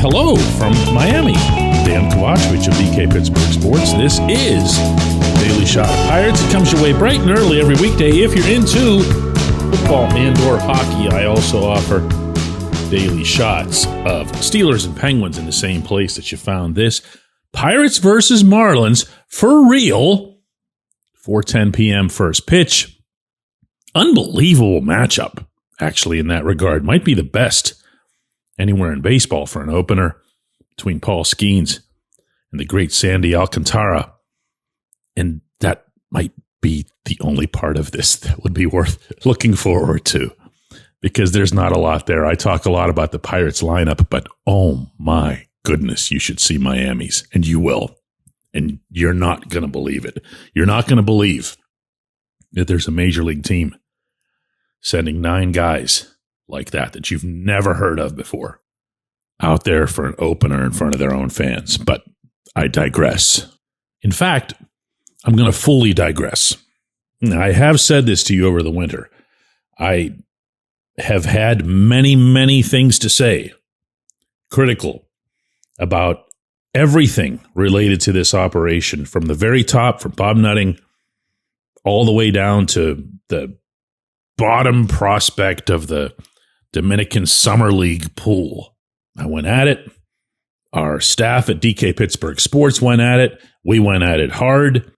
hello from Miami. Dejan Kovacevic of DK Pittsburgh Sports. This is Daily Shot of Pirates. It comes your way bright and early every weekday. If you're into football and/or hockey, I also offer daily shots of Steelers and Penguins in the same place that you found this. Pirates versus Marlins for real. 4:10 p.m. first pitch. Unbelievable matchup, actually, in that regard. Might be the best anywhere in baseball for an opener between Paul Skeens and the great Sandy Alcantara. And that might be the only part of this that would be worth looking forward to, because there's not a lot there. I talk a lot about the Pirates lineup, but oh my goodness, you should see Miami's, and you will. And you're not going to believe it. You're not going to believe that there's a major league team sending 9 guys like that you've never heard of before out there for an opener in front of their own fans. But I digress. In fact, I'm going to fully digress. Now, I have said this to you over the winter. I have had many, many things to say, critical about everything related to this operation, from the very top, from Bob Nutting, all the way down to the bottom prospect of the Dominican Summer League pool. I went at it. Our staff at DK Pittsburgh Sports went at it. We went at it hard.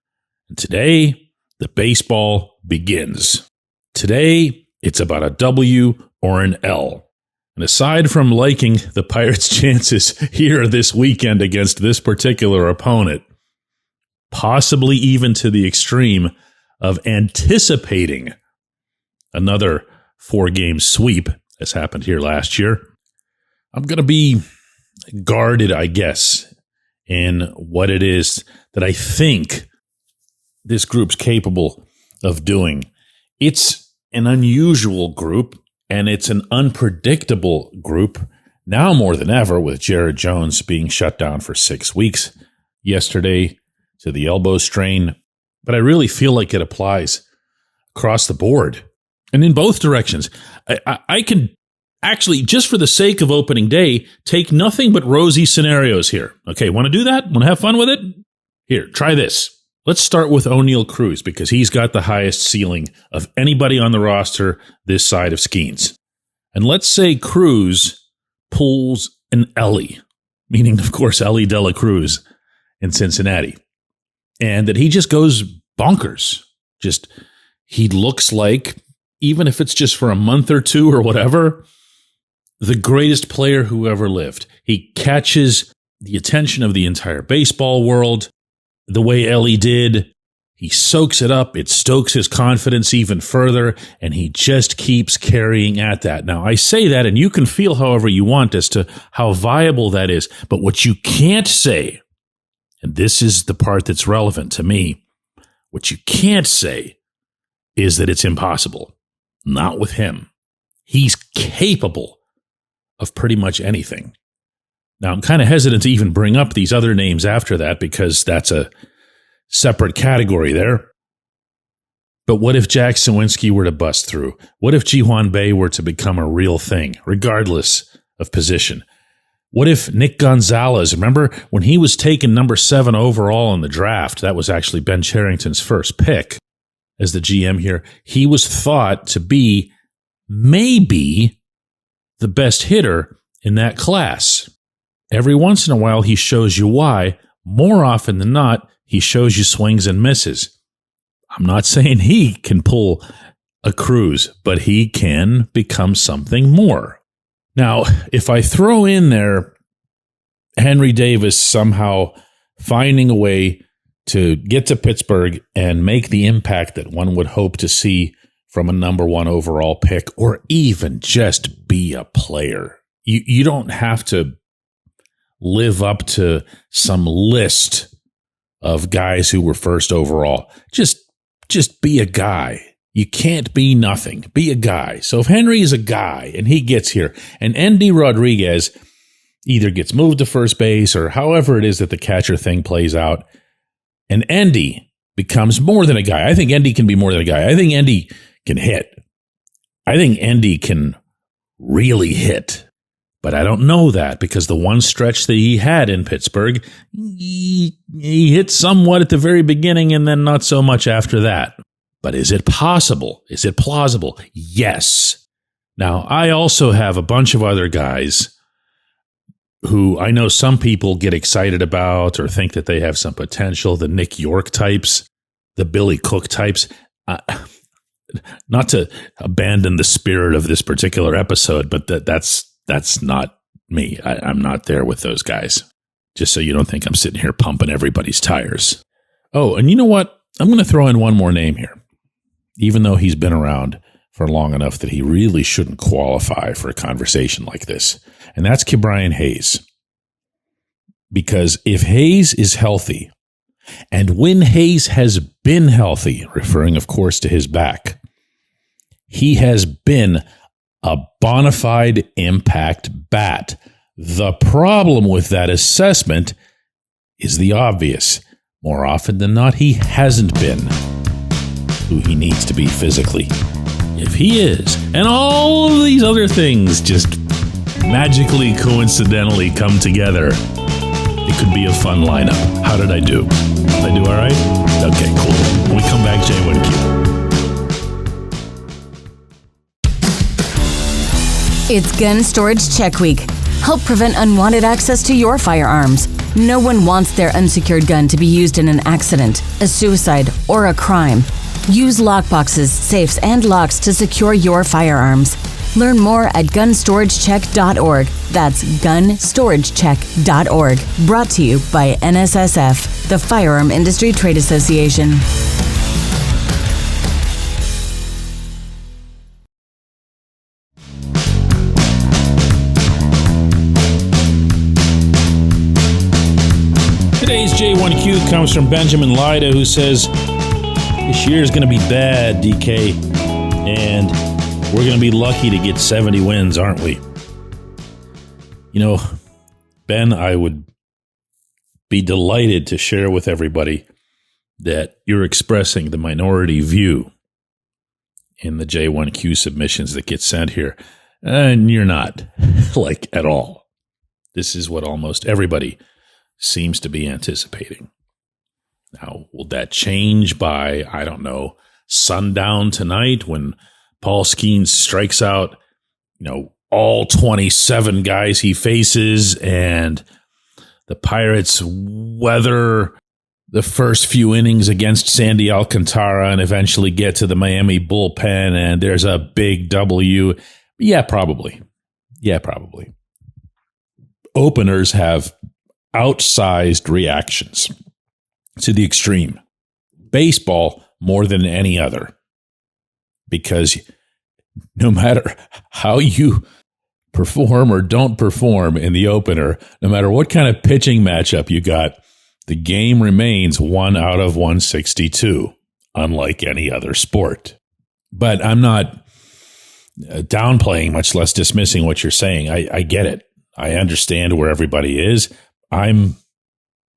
And today, the baseball begins. Today, it's about a W or an L. And aside from liking the Pirates' chances here this weekend against this particular opponent, possibly even to the extreme of anticipating another 4-game sweep, as happened here last year, I'm going to be guarded, I guess, in what it is that I think this group's capable of doing. It's an unusual group, and it's an unpredictable group, now more than ever, with Jared Jones being shut down for 6 weeks yesterday to the elbow strain. But I really feel like it applies across the board and in both directions. I can actually, just for the sake of opening day, take nothing but rosy scenarios here. Okay, want to do that? Want to have fun with it? Here, try this. Let's start with O'Neal Cruz, because he's got the highest ceiling of anybody on the roster this side of Skeens. And let's say Cruz pulls an Ellie, meaning, of course, Ellie De La Cruz in Cincinnati, and that he just goes bonkers. Just, he looks like, even if it's just for a month or two or whatever, the greatest player who ever lived. He catches the attention of the entire baseball world the way Ellie did. He soaks it up. It stokes his confidence even further, and he just keeps carrying at that. Now, I say that, and you can feel however you want as to how viable that is. But what you can't say, and this is the part that's relevant to me, what you can't say is that it's impossible. Not with him. He's capable of pretty much anything. Now, I'm kind of hesitant to even bring up these other names after that, because that's a separate category there. But what if Jack Sawinski were to bust through? What if Ji-hwan Bae were to become a real thing, regardless of position? What if Nick Gonzalez, remember when he was taken number 7 overall in the draft, that was actually Ben Cherington's first pick as the GM here, he was thought to be maybe the best hitter in that class. Every once in a while, he shows you why. More often than not, he shows you swings and misses. I'm not saying he can pull a Cruz, but he can become something more. Now, if I throw in there Henry Davis somehow finding a way to get to Pittsburgh and make the impact that one would hope to see from a number 1 overall pick, or even just be a player, you don't have to live up to some list of guys who were first overall. Just be a guy. You can't be nothing. Be a guy. So if Henry is a guy and he gets here, and Endy Rodriguez either gets moved to first base or however it is that the catcher thing plays out, and Endy becomes more than a guy. I think Endy can be more than a guy. I think Endy can hit. I think Endy can really hit. But I don't know that because the one stretch that he had in Pittsburgh, he hit somewhat at the very beginning and then not so much after that. But is it possible? Is it plausible? Yes. Now, I also have a bunch of other guys who I know some people get excited about or think that they have some potential, the Nick York types, the Billy Cook types. Not to abandon the spirit of this particular episode, but that's not me. I'm not there with those guys. Just so you don't think I'm sitting here pumping everybody's tires. Oh, and you know what? I'm going to throw in one more name here, even though he's been around for long enough that he really shouldn't qualify for a conversation like this. And that's Ke'Bryan Hayes. Because if Hayes is healthy, and when Hayes has been healthy, referring, of course, to his back, he has been a bona fide impact bat. The problem with that assessment is the obvious. More often than not, he hasn't been who he needs to be physically. If he is, and all of these other things just magically, coincidentally come together, it could be a fun lineup. How did I do? Did I do all right? Okay, cool. When we come back, J1Q. It's Gun Storage Check Week. Help prevent unwanted access to your firearms. No one wants their unsecured gun to be used in an accident, a suicide, or a crime. Use lockboxes, safes, and locks to secure your firearms. Learn more at gunstoragecheck.org. That's gunstoragecheck.org. Brought to you by NSSF, the Firearm Industry Trade Association. Today's J1Q comes from Benjamin Lyda, who says, this year is going to be bad, DK, and we're going to be lucky to get 70 wins, aren't we? You know, Ben, I would be delighted to share with everybody that you're expressing the minority view in the J1Q submissions that get sent here. And you're not, like, at all. This is what almost everybody seems to be anticipating. Now, will that change by, I don't know, sundown tonight when Paul Skeens strikes out, all 27 guys he faces, and the Pirates weather the first few innings against Sandy Alcantara and eventually get to the Miami bullpen and there's a big W? Yeah, probably. Openers have outsized reactions to the extreme. Baseball more than any other. Because no matter how you perform or don't perform in the opener, no matter what kind of pitching matchup you got, the game remains 1 out of 162, unlike any other sport. But I'm not downplaying, much less dismissing what you're saying. I get it. I understand where everybody is. I'm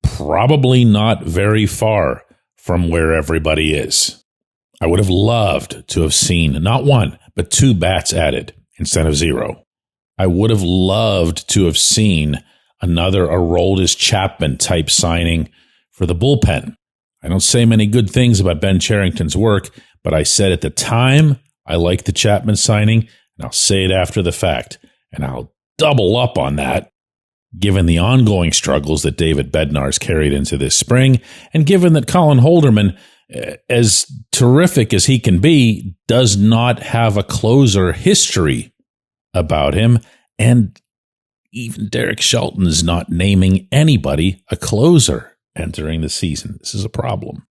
probably not very far from where everybody is. I would have loved to have seen not 1, but 2 bats added instead of 0. I would have loved to have seen another Aroldis Chapman type signing for the bullpen. I don't say many good things about Ben Cherington's work, but I said at the time I liked the Chapman signing, and I'll say it after the fact, and I'll double up on that, given the ongoing struggles that David Bednar's carried into this spring, and given that Colin Holderman, as terrific as he can be, does not have a closer history about him, and even Derek Shelton's not naming anybody a closer entering the season. This is a problem.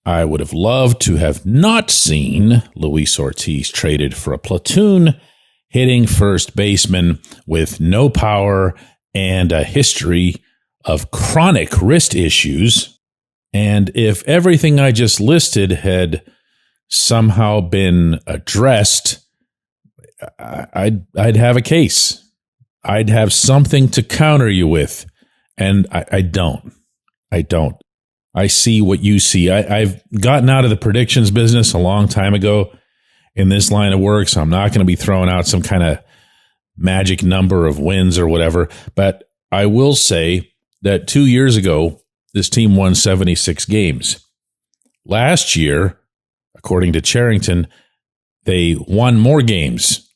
I would have loved to have not seen Luis Ortiz traded for a platoon hitting first baseman with no power and a history of chronic wrist issues. And if everything I just listed had somehow been addressed, I'd have a case. I'd have something to counter you with. And I don't. I see what you see. I've gotten out of the predictions business a long time ago in this line of work, so I'm not going to be throwing out some kind of magic number of wins or whatever. But I will say that 2 years ago, this team won 76 games. Last year, according to Charrington, they won more games,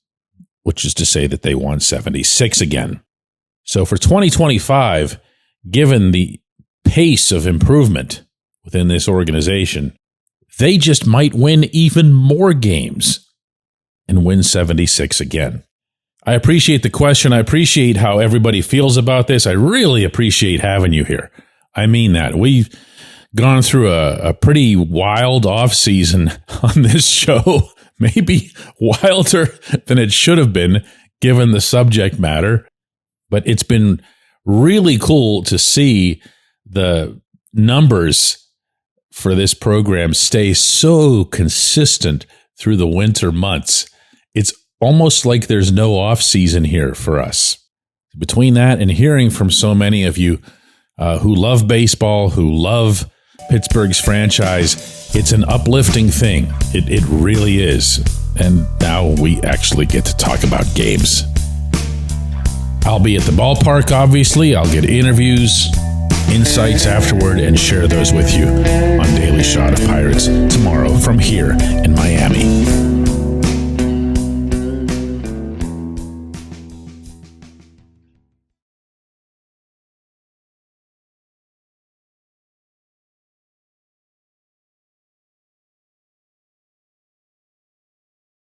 which is to say that they won 76 again. So for 2025, given the pace of improvement within this organization, they just might win even more games and win 76 again. I appreciate the question. I appreciate how everybody feels about this. I really appreciate having you here. I mean that. We've gone through a pretty wild offseason on this show, maybe wilder than it should have been given the subject matter. But it's been really cool to see the numbers for this program stay so consistent through the winter months. It's almost like there's no off season here for us. Between that and hearing from so many of you who love baseball, who love Pittsburgh's franchise, it's an uplifting thing. It really is. And now we actually get to talk about games. I'll be at the ballpark, obviously. I'll get interviews, insights afterward, and share those with you on Daily Shot of Pirates tomorrow from here in Miami.